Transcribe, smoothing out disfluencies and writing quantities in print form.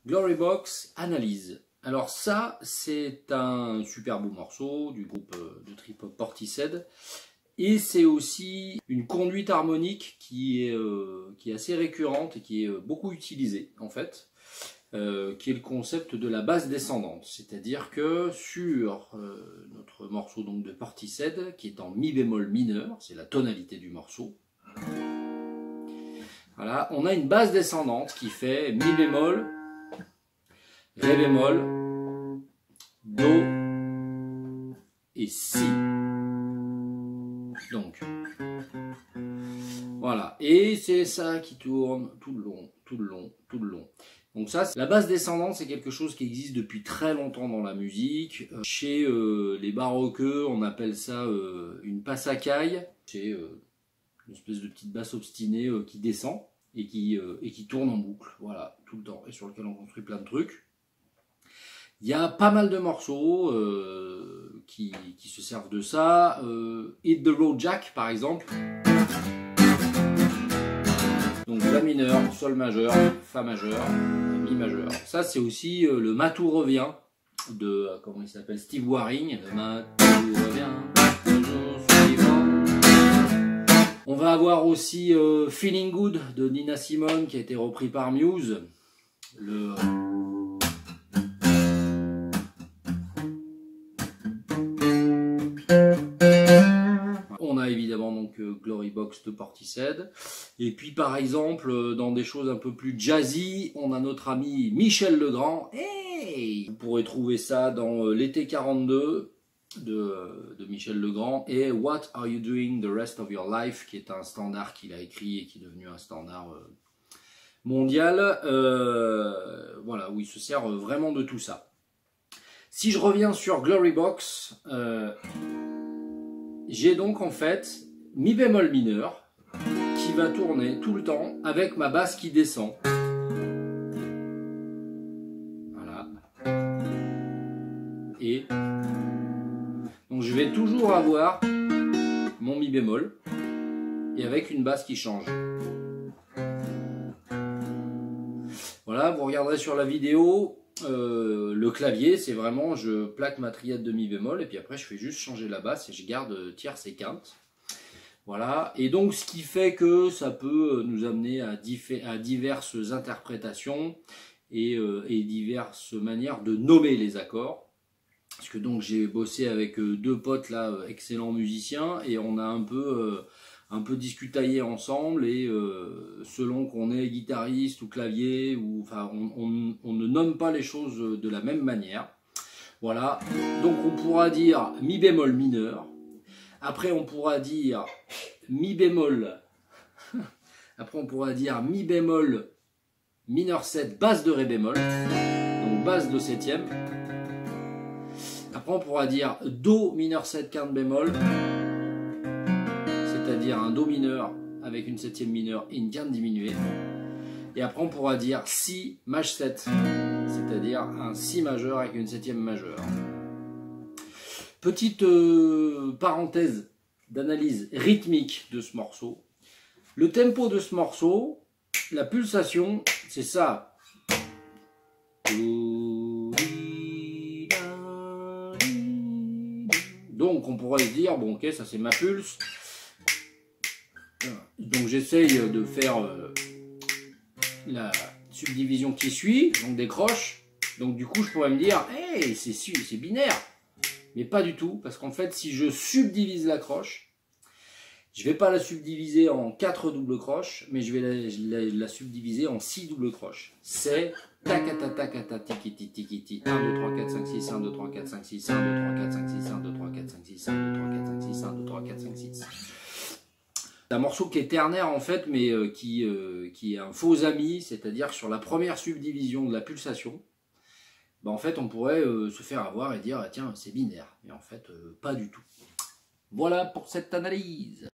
Glorybox Analyse. Alors ça, c'est un super beau morceau du groupe de trip-hop Portishead. Et c'est aussi une conduite harmonique qui est assez récurrente et qui est beaucoup utilisée en fait. Qui est le concept de la basse descendante. C'est-à-dire que sur notre morceau donc de Portishead, qui est en mi bémol mineur, c'est la tonalité du morceau. Voilà, on a une basse descendante qui fait mi bémol, ré bémol, do et si. Donc, voilà. Et c'est ça qui tourne tout le long, tout le long, tout le long. Donc ça, la basse descendante, c'est quelque chose qui existe depuis très longtemps dans la musique. Chez les baroqueux, on appelle ça une passacaille. C'est une espèce de petite basse obstinée qui descend et qui tourne en boucle, voilà, tout le temps, et sur lequel on construit plein de trucs. Il y a pas mal de morceaux qui se servent de ça. Hit the Road Jack, par exemple. Donc La mineur, Sol majeur, Fa majeur, Mi majeur. Ça c'est aussi le Matou revient de, comment il s'appelle, Steve Waring. Le Matou revient, le jour suivant. On va avoir aussi Feeling Good de Nina Simone qui a été repris par Muse. On a évidemment donc Glorybox de Portishead. Et puis par exemple, dans des choses un peu plus jazzy, on a notre ami Michel Legrand. Hey, vous pourrez trouver ça dans l'été 42 de Michel Legrand et What Are You Doing the Rest of Your Life, qui est un standard qu'il a écrit et qui est devenu un standard mondial. Voilà, où il se sert vraiment de tout ça. Si je reviens sur Glorybox, j'ai donc en fait mi bémol mineur qui va tourner tout le temps avec ma basse qui descend. Voilà. Et donc je vais toujours avoir mon mi bémol et avec une basse qui change. Voilà, vous regarderez sur la vidéo. Le clavier, c'est vraiment, je plaque ma triade de mi bémol et puis après je fais juste changer la basse et je garde tierce et quinte. Voilà, et donc ce qui fait que ça peut nous amener à diverses interprétations et diverses manières de nommer les accords. Parce que donc j'ai bossé avec deux potes là, excellents musiciens, et on a un peu discutaillé ensemble, et selon qu'on est guitariste ou clavier, ou enfin on ne nomme pas les choses de la même manière. Voilà, donc on pourra dire mi bémol mineur, après on pourra dire mi bémol, après on pourra dire mi bémol mineur 7 basse de ré bémol, donc basse de septième. Après on pourra dire do mineur 7 quinte bémol, c'est-à-dire un do mineur avec une septième mineure et une quinte diminuée. Et après on pourra dire si maj 7, c'est-à-dire un si majeur avec une septième majeure. Petite parenthèse d'analyse rythmique de ce morceau. Le tempo de ce morceau, la pulsation, c'est ça. Donc on pourrait se dire, bon ok, ça c'est ma pulse. Donc j'essaye de faire la subdivision qui suit, donc des croches. Donc du coup je pourrais me dire, hey, c'est binaire. Mais pas du tout, parce qu'en fait si je subdivise la croche, je ne vais pas la subdiviser en 4 doubles croches, mais je vais la subdiviser en 6 doubles croches. C'est takata takata tikiti tikiti 1, 2, 3, 4, 5, 6, 1, 2, 3, 4, 5, 6, 1, 2, 3, 4, 5, 6, 1, 2, 3, 4, 5, 6, 1, 2, 3, 4, 5, 6, 1, 2, 3, 4, 5, 6. C'est un morceau qui est ternaire en fait, mais qui est un faux ami, c'est-à-dire sur la première subdivision de la pulsation, ben en fait on pourrait se faire avoir et dire ah, tiens c'est binaire, mais en fait pas du tout. Voilà pour cette analyse.